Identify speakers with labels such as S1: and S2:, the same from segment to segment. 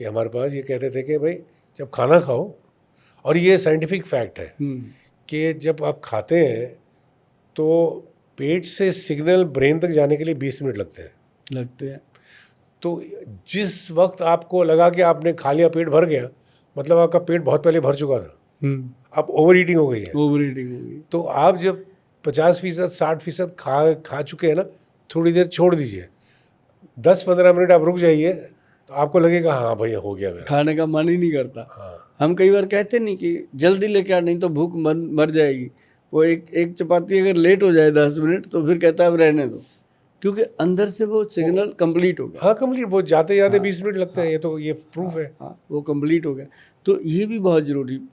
S1: कि हमारे पास ये कहते थे कि भाई जब खाना खाओ, और ये साइंटिफिक फैक्ट है कि जब आप खाते हैं तो पेट से सिग्नल ब्रेन तक जाने के लिए 20 मिनट लगते हैं। तो जिस वक्त आपको लगा कि आपने खा लिया, पेट भर गया, मतलब आपका पेट बहुत पहले भर चुका था, अब ओवर ईटिंग हो गई है। तो आप जब 50% 60% खा चुके हैं ना, थोड़ी देर छोड़ दीजिए, 10-15 मिनट आप रुक जाइए, तो आपको लगेगा हाँ भैया हो गया मेरा,
S2: खाने का मन ही नहीं करता।
S1: हाँ।
S2: हम कई बार कहते नहीं कि जल्दी लेके आ, नहीं तो भूख मर जाएगी। वो एक चपाती अगर लेट हो जाए 10 मिनट तो फिर कहता है अब रहने दो, क्योंकि अंदर से वो सिग्नल कंप्लीट हो गया।
S1: हाँ कंप्लीट, वो जाते जाते 20 मिनट लगते हैं, ये प्रूफ है।
S2: हाँ, वो कंप्लीट हो गया। तो ये भी बहुत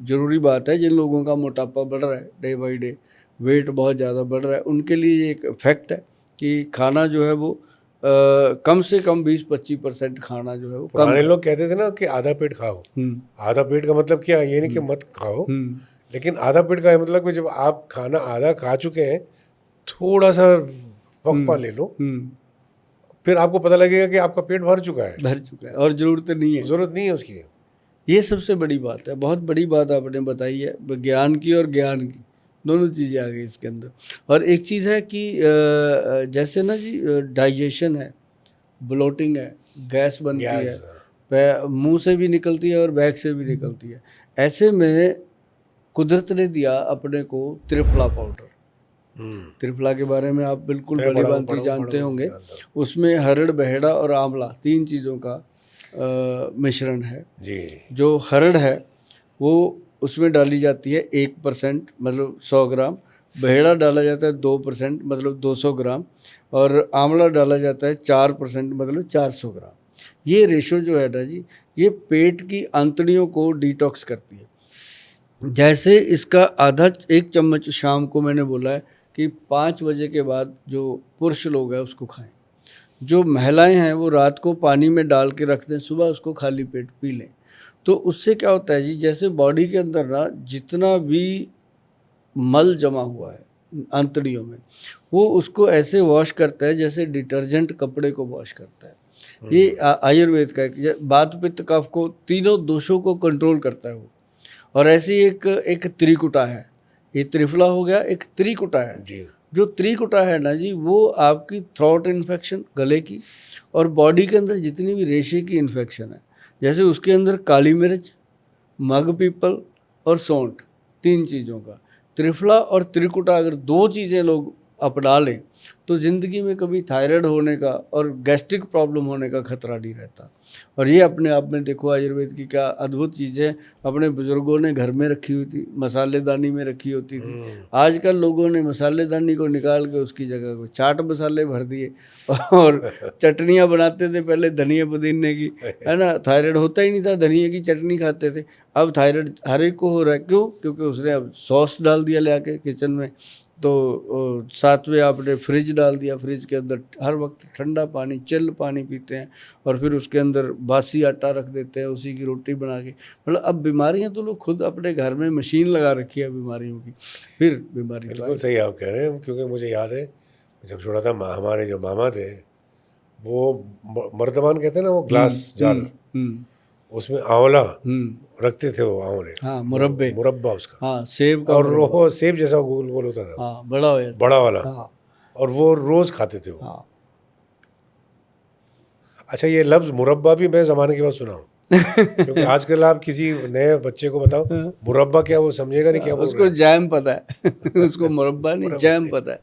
S2: जरूरी बात है। जिन लोगों का मोटापा बढ़ रहा है डे बाई डे, वेट बहुत ज़्यादा बढ़ रहा है, उनके लिए ये एक फैक्ट है कि खाना जो है वो कम से कम 20-25% खाना जो है वो कम।
S1: पुराने लोग कहते थे ना कि आधा पेट खाओ। आधा पेट का मतलब क्या, ये नहीं कि मत खाओ, लेकिन आधा पेट का मतलब कि जब आप खाना आधा खा चुके हैं, थोड़ा सा वक्फा ले लो, फिर आपको पता लगेगा कि आपका पेट भर चुका है
S2: और ज़रूरत नहीं है
S1: उसकी।
S2: ये सबसे बड़ी बात है। बहुत बड़ी बात आपने बताई है, विज्ञान की और ज्ञान की, दोनों चीज़ें आ गई इसके अंदर। और एक चीज़ है कि जैसे ना जी डाइजेशन है, ब्लोटिंग है, गैस बनती है, मुंह से भी निकलती है और बैक से भी निकलती है। ऐसे में कुदरत ने दिया अपने को त्रिफला पाउडर। त्रिफला के बारे में आप बिल्कुल भली भांति जानते होंगे। उसमें हरड़, बहेड़ा और आंवला 3 चीज़ों का मिश्रण है जी। जो हरड़ है वो उसमें डाली जाती है 1% मतलब 100 ग्राम, बहेड़ा डाला जाता है 2% मतलब 200 ग्राम, और आंवला डाला जाता है 4% मतलब 400 ग्राम। ये रेशो जो है ना जी, ये पेट की आंतड़ियों को डिटॉक्स करती है। जैसे इसका आधा 1 चम्मच शाम को मैंने बोला है कि 5 बजे के बाद जो पुरुष लोग हैं उसको खाएं। जो महिलाएं हैं वो रात को पानी में डाल के रख दें, सुबह उसको खाली पेट पी लें। तो उससे क्या होता है जी, जैसे बॉडी के अंदर ना जितना भी मल जमा हुआ है आंतड़ियों में, वो उसको ऐसे वॉश करता है जैसे डिटर्जेंट कपड़े को वॉश करता है। ये आयुर्वेद का एक वात पित्त कफ को, तीनों दोषों को कंट्रोल करता है वो। और ऐसी एक त्रिकुटा है, ये त्रिफला हो गया, एक त्रिकुटा है जी। जो त्रिकुटा है ना जी, वो आपकी थ्रोट इन्फेक्शन, गले की, और बॉडी के अंदर जितनी भी रेशे की इन्फेक्शन है, जैसे उसके अंदर काली मिर्च, मग पीपल और सौंठ, 3 चीज़ों का त्रिफला और त्रिकुटा अगर 2 चीज़ें लोग अपना लें तो ज़िंदगी में कभी थायराइड होने का और गैस्ट्रिक प्रॉब्लम होने का खतरा नहीं रहता। और ये अपने आप में देखो आयुर्वेद की क्या अद्भुत चीज़ है। अपने बुजुर्गों ने घर में रखी हुई थी, मसालेदानी में रखी होती थी। आजकल लोगों ने मसालेदानी को निकाल के उसकी जगह को चाट मसाले भर दिए और चटनियाँ बनाते थे पहले धनिया पुदीने की, है ना। थायराइड होता ही नहीं था, धनिया की चटनी खाते थे। अब थायराइड हर एक को हो रहा है, क्यों? क्योंकि उसने अब सॉस डाल दिया ले आके किचन में, तो साथ में आपने फ्रिज डाल दिया, फ्रिज के अंदर हर वक्त ठंडा पानी, चिल्ड पानी पीते हैं, और फिर उसके अंदर बासी आटा रख देते हैं, उसी की रोटी बना के। मतलब अब बीमारियां तो लोग खुद अपने घर में मशीन लगा रखी है बीमारियों की, फिर बीमारी।
S1: बिल्कुल सही आप कह रहे हैं, क्योंकि मुझे याद है जब छोटा था, हमारे जो मामा थे वो मर्तबान कहते हैं ना, वो ग्लास जार, उसमें आंवला रखते थे, वो आंवले, हाँ, मुरब्बा उसका, हाँ, सेब का, और वो सेब जैसा गोल गोल होता था, हाँ, बड़ा वाला, हाँ, और वो रोज खाते थे वो, हाँ। अच्छा, ये लफ्ज मुरब्बा भी मैं ज़माने के बाद सुना हूँ क्योंकि आजकल आप किसी नए बच्चे को बताओ मुरब्बा क्या, वो समझेगा नहीं क्या बोल रहा है।
S2: उसको जैम पता है उसको मुरब्बा नहीं, जैम पता है।